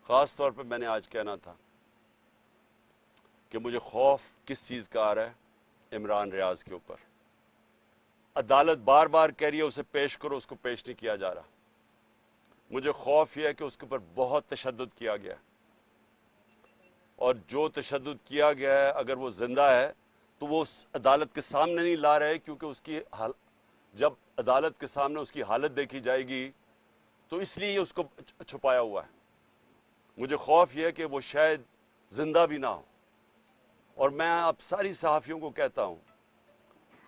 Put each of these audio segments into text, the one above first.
خاص طور پہ میں نے آج کہنا تھا کہ مجھے خوف کس چیز کا آ رہا ہے؟ عمران ریاض کے اوپر عدالت بار بار کہہ رہی ہے اسے پیش کرو، اس کو پیش نہیں کیا جا رہا۔ مجھے خوف یہ ہے کہ اس کے اوپر بہت تشدد کیا گیا، اور جو تشدد کیا گیا ہے اگر وہ زندہ ہے تو وہ اس عدالت کے سامنے نہیں لا رہے، کیونکہ اس کی جب عدالت کے سامنے اس کی حالت دیکھی جائے گی تو اس لیے اس کو چھپایا ہوا ہے۔ مجھے خوف یہ ہے کہ وہ شاید زندہ بھی نہ ہو، اور میں اب ساری صحافیوں کو کہتا ہوں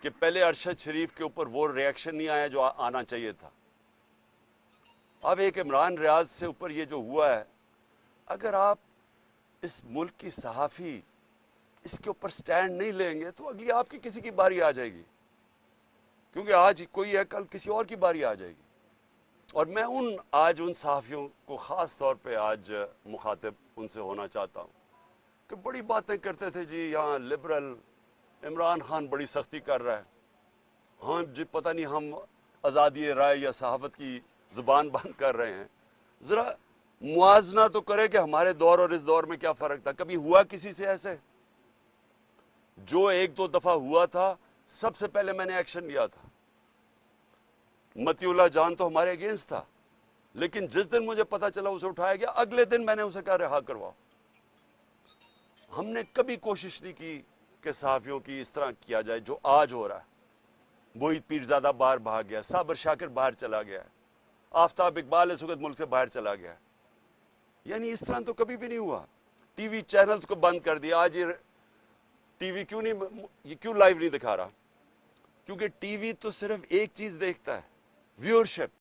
کہ پہلے ارشد شریف کے اوپر وہ ریاکشن نہیں آیا جو آنا چاہیے تھا۔ اب ایک عمران ریاض سے اوپر یہ جو ہوا ہے، اگر آپ اس ملک کی صحافی اس کے اوپر سٹینڈ نہیں لیں گے تو اگلی آپ کی کسی کی باری آ جائے گی، کیونکہ آج کوئی ہے کل کسی اور کی باری آ جائے گی۔ اور میں آج ان صحافیوں کو خاص طور پہ آج مخاطب ان سے ہونا چاہتا ہوں کہ بڑی باتیں کرتے تھے جی یہاں لبرل عمران خان بڑی سختی کر رہا ہے، ہاں جی پتہ نہیں ہم آزادی رائے یا صحافت کی زبان بند کر رہے ہیں۔ ذرا موازنہ تو کرے کہ ہمارے دور اور اس دور میں کیا فرق تھا۔ کبھی ہوا کسی سے ایسے؟ جو ایک دو دفعہ ہوا تھا سب سے پہلے میں نے ایکشن لیا تھا۔ متی اللہ جان تو ہمارے اگینسٹ تھا، لیکن جس دن مجھے پتا چلا اسے اٹھایا گیا اگلے دن میں نے اسے کہا رہا کرواؤ۔ ہم نے کبھی کوشش نہیں کی کہ صحافیوں کی اس طرح کیا جائے جو آج ہو رہا ہے۔ موہت پیرزادہ باہر بھاگ گیا، صابر شاکر باہر چلا گیا، آفتاب اقبال اس وقت ملک سے باہر چلا گیا، یعنی اس طرح تو کبھی بھی نہیں ہوا۔ ٹی وی چینلز کو بند کر دیا۔ آج یہ ٹی وی کیوں لائیو نہیں دکھا رہا؟ کیونکہ ٹی وی تو صرف ایک چیز دیکھتا ہے، ویورشپ۔